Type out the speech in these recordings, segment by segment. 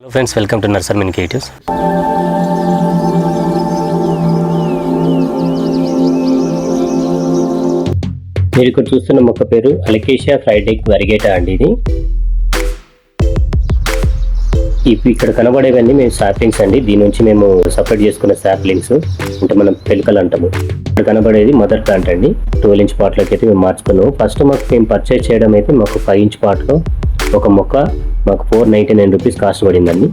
Hello friends, welcome to nursery మినికేటివ్స్. మీరు ఇక్కడ చూస్తున్న మొక్క పేరు అలకేషియా ఫ్రైడెక్ వెరిగేటా అండి. ఇక్కడ కనబడేవన్నీ మేము సాప్లింగ్స్ అండి. దీని నుంచి మేము సపరేట్ చేసుకున్న సాప్లింగ్స్ అంటే మనం పెలుకలు అంటాము. ఇక్కడ కనబడేది మదర్ ప్లాంట్ అండి. 12 ఇంచ్ పాట్లోకి అయితే మేము మార్చుకున్నాము. ఫస్ట్ మాకు మేము పర్చేజ్ చేయడం అయితే మాకు 5 ఇంచ్ పాట్లో ఒక మొక్క మాకు 499 రూపీస్ కాస్ట్ పడిందండి.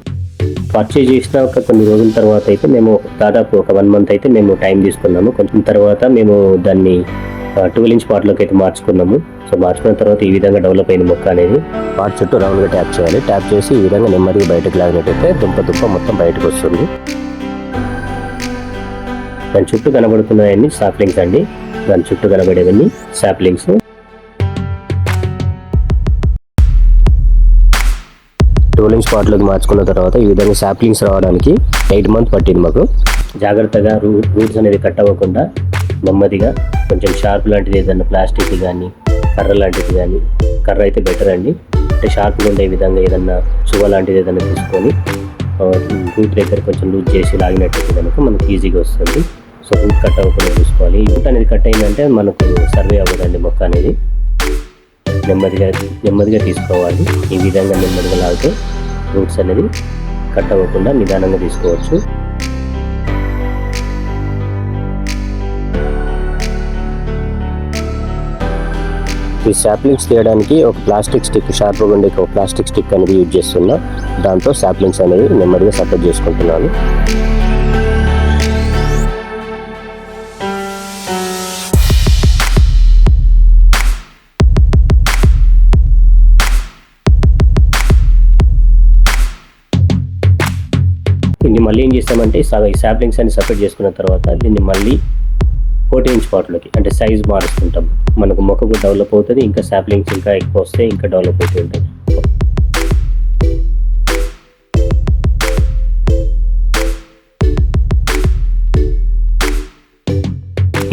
పర్చేజ్ చేసిన ఒక కొన్ని రోజుల తర్వాత అయితే మేము దాదాపు ఒక 1 మంత్ అయితే మేము టైం తీసుకున్నాము. కొంచెం తర్వాత మేము దాన్ని 12 ఇంచ్ పాట్లోకి అయితే మార్చుకున్నాము. సో మార్చుకున్న తర్వాత ఈ విధంగా డెవలప్ అయిన మొక్క అనేది పాట్ చుట్టూ రౌండ్గా ట్యాప్ చేయాలి. ట్యాప్ చేసి ఈ విధంగా నెమ్మదిగా బయటకు లాగినట్టయితే దుంప మొత్తం బయటకు వస్తుంది. దాని చుట్టూ కనబడుతున్నాయన్నీ సాప్లింగ్స్ అండి. దాని చుట్టూ కనబడేవన్నీ సాప్లింగ్స్. 12 ఇంచ్ పాట్లోకి మార్చుకున్న తర్వాత ఈ విధంగా సాప్లింగ్స్ రావడానికి 8 మంత్ పట్టింది మాకు. జాగ్రత్తగా రూట్స్ అనేది కట్ అవ్వకుండా నెమ్మదిగా కొంచెం షార్ప్ లాంటిది ఏదన్నా ప్లాస్టిక్ కానీ కర్ర లాంటిది కానీ, కర్ర అయితే బెటర్ అండి. అంటే షార్ప్గా ఉండే విధంగా ఏదన్నా చువ్వ లాంటిది ఏదైనా తీసుకొని రూట్ దగ్గర కొంచెం లూజ్ చేసి లాగినట్టయితే కనుక మనకు ఈజీగా వస్తుంది. సో రూట్ కట్ అవ్వకుండా చూసుకోవాలి. రూట్ అనేది కట్ అయిందంటే మనకు సర్వే అవ్వదండి మొక్క అనేది. నెమ్మదిగా తీసుకోవాలి. ఈ విధంగా నెమ్మదిగా లాగితే రూట్స్ అనేది కట్ అవ్వకుండా నిదానంగా తీసుకోవచ్చు. ఈ సాప్లింగ్స్ తీయడానికి ఒక ప్లాస్టిక్ స్టిక్, షార్ప్గా ఉండే ఒక ప్లాస్టిక్ స్టిక్ అనేది యూజ్ చేస్తున్నా. దాంతో సాప్లింగ్స్ అనేది నెమ్మదిగా సపరేట్ చేసుకుంటున్నాను. దీన్ని మళ్ళీ ఏం చేస్తామంటే ఈ సాప్లింగ్స్ అన్ని సపరేట్ చేసుకున్న తర్వాత దీన్ని మళ్ళీ 14 ఇంచ్ పాట్లోకి అంటే సైజ్ మారుస్తుంటాం. మనకు మొక్క కూడా డెవలప్ అవుతుంది. ఇంకా సాప్లింగ్స్ ఇంకా ఎక్కువ వస్తే ఇంకా డెవలప్ అవుతూ ఉంటాయి.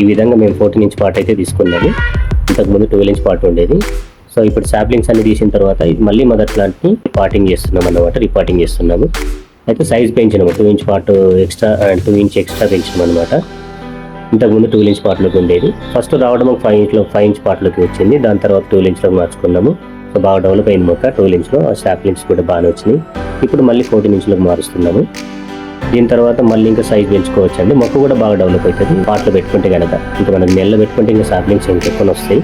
ఈ విధంగా మేము 14 ఇంచ్ పాట్ అయితే తీసుకున్నాము. ఇంతకుముందు 12 ఇంచ్ పాట్ ఉండేది. సో ఇప్పుడు సాప్లింగ్స్ అన్ని తీసిన తర్వాత మళ్ళీ మదర్ ప్లాంట్ని రిపాటింగ్ చేస్తున్నాం అన్నమాట. రిపాటింగ్ చేస్తున్నాము. అయితే సైజ్ పెంచినాము. 2 inch pot extra 2 inch extra పెంచినాం అనమాట. ఇంతకుముందు 12 ఇంచ్ పాట్లోకి ఉండేది. ఫస్ట్ రావడం 5 ఇంచ్ పాట్లోకి వచ్చింది. దాని తర్వాత 12 ఇంచ్లోకి మార్చుకున్నాము. సో బాగా డెవలప్ అయింది మొక్క 12 ఇంచ్లో. ఆ సాప్లింగ్స్ కూడా బాగానే వచ్చినాయి. ఇప్పుడు మళ్ళీ 14 ఇంచ్లోకి మారుస్తున్నాము. దీని తర్వాత మళ్ళీ ఇంకా సైజ్ పెంచుకోవచ్చు అండి. మొక్క కూడా బాగా డెవలప్ అవుతుంది పాట్లో పెట్టుకుంటే కనుక. ఇంకా మనం నెలలో పెట్టుకుంటే ఇంకా సాప్లింగ్స్ ఇంకెక్కువ వస్తాయి.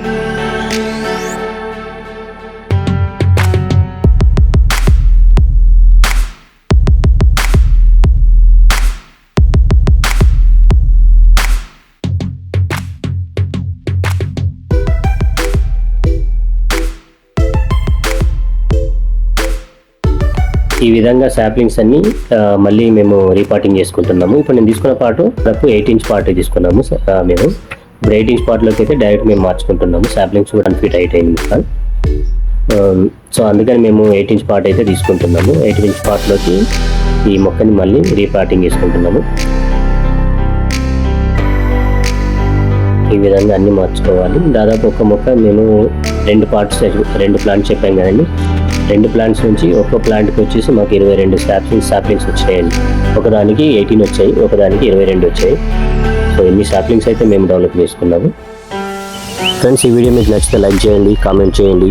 ఈ విధంగా సాప్లింగ్స్ అన్ని మళ్ళీ మేము రీపాటింగ్ చేసుకుంటున్నాము. ఇప్పుడు నేను తీసుకున్న పాటు 8 ఇంచ్ పార్ట్ తీసుకున్నాము మేము. ఇప్పుడు 8 ఇంచ్ పార్ట్లోకి అయితే డైరెక్ట్ మేము మార్చుకుంటున్నాము. సాప్లింగ్స్ కూడా 1 ఫీట్ హైట్ అయింది సార్. సో అందుకని మేము 8 ఇంచ్ పార్ట్ అయితే తీసుకుంటున్నాము. 8 ఇంచ్ పార్ట్లోకి ఈ మొక్కని మళ్ళీ రీపాటింగ్ చేసుకుంటున్నాము. ఈ విధంగా అన్ని మార్చుకోవాలి. దాదాపు ఒక మొక్క మేము 2 ప్లాంట్స్ చెప్పాం కదండి. 2 ప్లాంట్స్ నుంచి ఒక్కో ప్లాంట్కి వచ్చేసి మాకు 22 సాప్లింగ్స్ వచ్చాయండి. ఒకదానికి 18 వచ్చాయి, ఒకదానికి 22 వచ్చాయి. సో ఎన్ని సాప్లింగ్స్ అయితే మేము డెవలప్ చేసుకున్నాము. ఫ్రెండ్స్, ఈ వీడియో మీకు నచ్చితే లైక్ చేయండి, కామెంట్ చేయండి.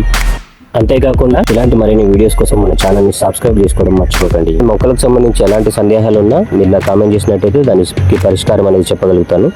అంతేకాకుండా ఇలాంటి మరిన్ని వీడియోస్ కోసం మన ఛానల్ని సబ్స్క్రైబ్ చేసుకోవడం మర్చిపోకండి. మొక్కలకు సంబంధించి ఎలాంటి సందేహాలు ఉన్నా మీరు నాకు కామెంట్ చేసినట్టయితే దానికి పరిష్కారం అనేది చెప్పగలుగుతాను.